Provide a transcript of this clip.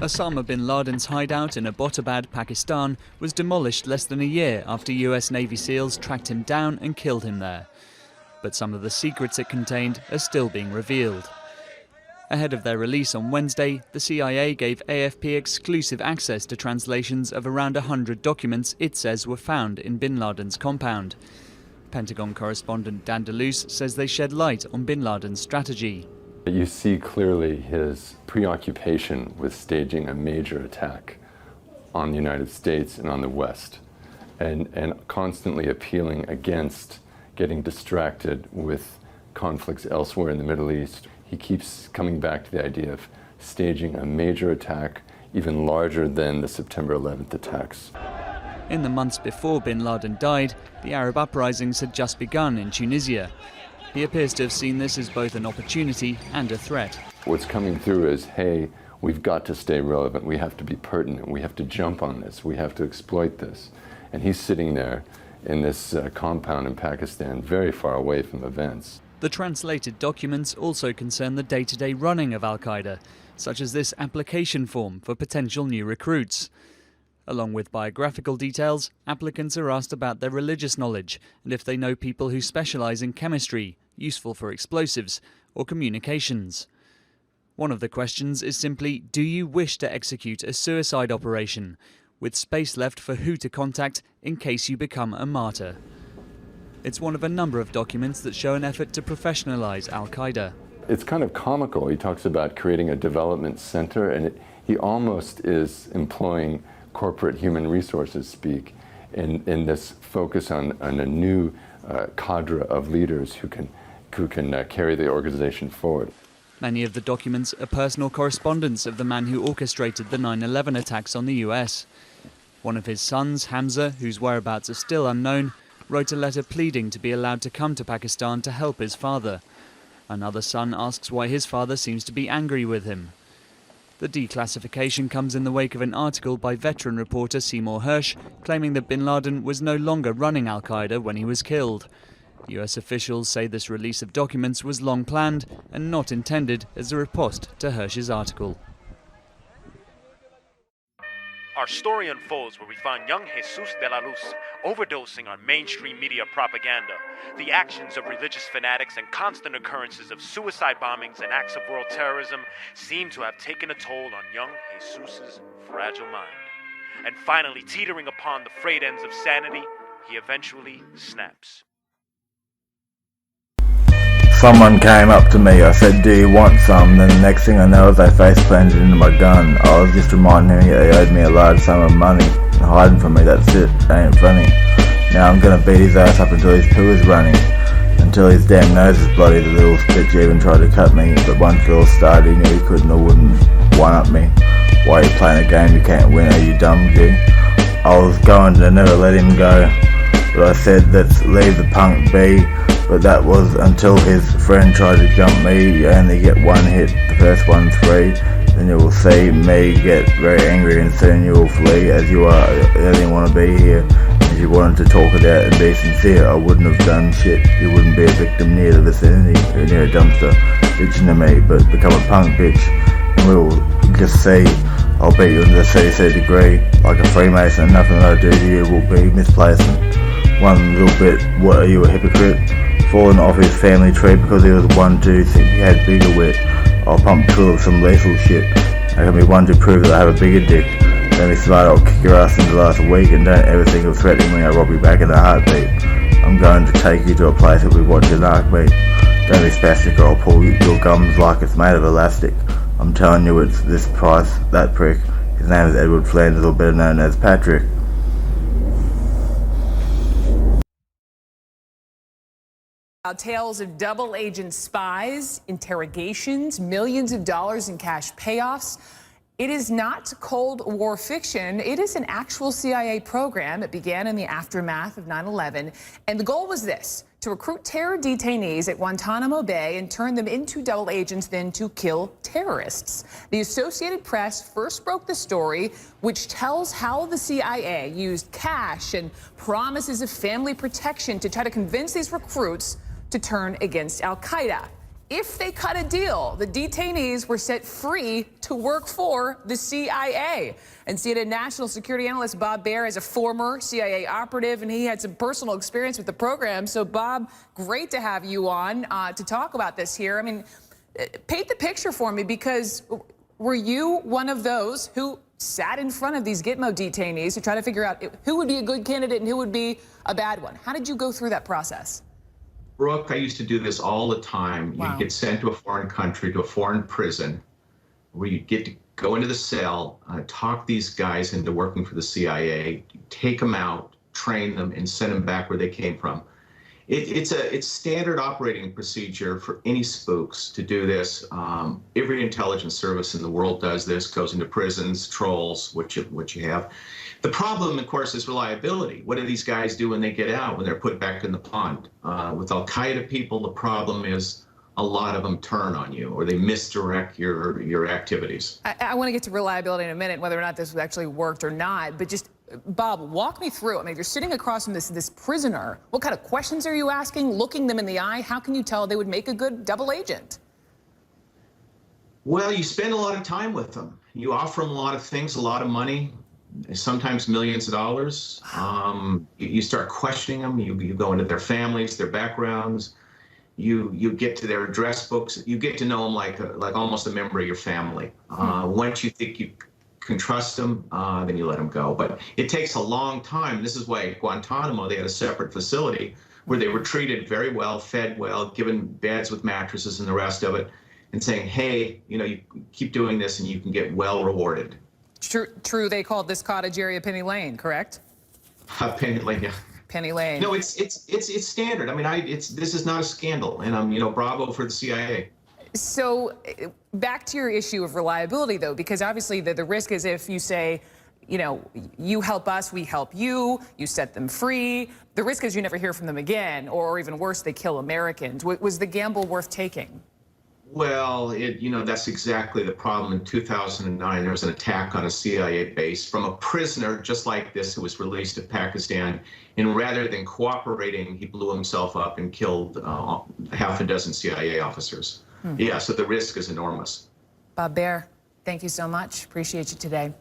Osama bin Laden's hideout in Abbottabad, Pakistan, was demolished less than a year after US Navy SEALs tracked him down and killed him there. But some of the secrets it contained are still being revealed. Ahead of their release on Wednesday, the CIA gave AFP exclusive access to translations of around 100 documents it says were found in bin Laden's compound. Pentagon correspondent Dan DeLuce says they shed light on bin Laden's strategy. You see clearly his preoccupation with staging a major attack on the United States and on the West, and constantly appealing against getting distracted with conflicts elsewhere in the Middle East. He keeps coming back to the idea of staging a major attack, even larger than the September 11th attacks. In the months before bin Laden died, the Arab uprisings had just begun in Tunisia. He appears to have seen this as both an opportunity and a threat. What's coming through is, hey, we've got to stay relevant, we have to be pertinent, we have to jump on this, we have to exploit this. And he's sitting there in this compound in Pakistan, very far away from events. The translated documents also concern the day-to-day running of Al-Qaeda, such as this application form for potential new recruits. Along with biographical details, applicants are asked about their religious knowledge and if they know people who specialize in chemistry, useful for explosives, or communications. One of the questions is simply, do you wish to execute a suicide operation, with space left for who to contact in case you become a martyr? It's one of a number of documents that show an effort to professionalize Al-Qaeda. It's kind of comical. He talks about creating a development center, and he almost is employing corporate human resources speak in this focus on a new cadre of leaders who can carry the organization forward. Many of the documents are personal correspondence of the man who orchestrated the 9/11 attacks on the US. One of his sons, Hamza, whose whereabouts are still unknown, wrote a letter pleading to be allowed to come to Pakistan to help his father. Another son asks why his father seems to be angry with him. The declassification comes in the wake of an article by veteran reporter Seymour Hersh claiming that bin Laden was no longer running Al-Qaeda when he was killed. US officials say this release of documents was long planned and not intended as a riposte to Hersh's article. Our story unfolds where we find young Jesus de la Luz overdosing on mainstream media propaganda. The actions of religious fanatics and constant occurrences of suicide bombings and acts of world terrorism seem to have taken a toll on young Jesus's fragile mind. And finally, teetering upon the frayed ends of sanity, he eventually snaps. Someone came up to me, I said, do you want some? Then the next thing I know, they face planted into my gun. I was just reminding him they owed me a large sum of money. And hiding from me, that's it, ain't funny. Now I'm gonna beat his ass up until his poo is running. Until his damn nose is bloody, the little bitch even tried to cut me. But once it all started, he knew he couldn't or wouldn't one-up me. Why are you playing a game you can't win, are you dumb gig? I was going to never let him go. But I said, let's leave the punk be. But that was until his friend tried to jump me. You only get one hit, the first one's free. Then you will see me get very angry and soon you will flee. As you are, I didn't want to be here. If you wanted to talk it out and be sincere, I wouldn't have done shit. You wouldn't be a victim near the vicinity, or near a dumpster, bitching to me, but become a punk bitch. And we will just see. I'll beat you in the 33rd degree, like a Freemason, and nothing that I do to you will be misplacement. One little bit, what are you, a hypocrite? Falling off his family tree because he was one to think he had bigger wit. I'll pump two of some lethal shit. I can be one to prove that I have a bigger dick. Don't be smart, I'll kick your ass in the last week, and don't ever think of threatening me, I'll rob you back in a heartbeat. I'm going to take you to a place that we watch an arc beat. Don't be spastic or I'll pull your gums like it's made of elastic. I'm telling you it's this price, that prick. His name is Edward Flanders, or better known as Patrick. Tales of double agent spies, interrogations, millions of dollars in cash payoffs. It is not Cold War fiction. It is an actual CIA program. It began in the aftermath of 9/11. And the goal was this: to recruit terror detainees at Guantanamo Bay and turn them into double agents, then to kill terrorists. The Associated Press first broke the story, which tells how the CIA used cash and promises of family protection to try to convince these recruits to turn against Al-Qaeda. if they cut a deal, the detainees were set free to work for the CIA. And CNN national security analyst Bob Baer is a former CIA operative, and he had some personal experience with the program. So, Bob, great to have you on to talk about this here. I mean, paint the picture for me, because were you one of those who sat in front of these Gitmo detainees to try to figure out who would be a good candidate and who would be a bad one? How did you go through that process? Brooke, I used to do this all the time. Wow. You'd get sent to a foreign country, to a foreign prison, where you'd get to go into the cell, talk these guys into working for the CIA, take them out, train them, and send them back where they came from. It's standard operating procedure for any spooks to do this. Every intelligence service in the world does this, goes into prisons, trolls, what you have. The problem, of course, is reliability. What do these guys do when they get out, when they're put back in the pond? With Al-Qaeda people, the problem is a lot of them turn on you, or they misdirect your activities. I want to get to reliability in a minute, whether or not this actually worked or not, but just, Bob, walk me through. I mean, if you're sitting across from this prisoner, what kind of questions are you asking, looking them in the eye? How can you tell they would make a good double agent? Well, you spend a lot of time with them. You offer them a lot of things, a lot of money, sometimes millions of dollars. You start questioning them. You go into their families, their backgrounds. You get to their address books. You get to know them like almost a member of your family. Once you think you can trust them, then you let them go. But it takes a long time. This is why at Guantanamo, they had a separate facility where they were treated very well, fed well, given beds with mattresses and the rest of it, and saying, hey, you keep doing this and you can get well rewarded. True, they called this cottage area Penny Lane, correct? Penny Lane, yeah. Penny Lane. No, it's standard. I mean, this is not a scandal, and bravo for the CIA. So back to your issue of reliability, though, because obviously the risk is if you say, you help us, we help you, you set them free. The risk is you never hear from them again, or even worse, they kill Americans. Was the gamble worth taking? Well, that's exactly the problem. In 2009, there was an attack on a CIA base from a prisoner just like this who was released to Pakistan. And rather than cooperating, he blew himself up and killed half a dozen CIA officers. Yeah, so the risk is enormous. Bob Baer, thank you so much. Appreciate you today.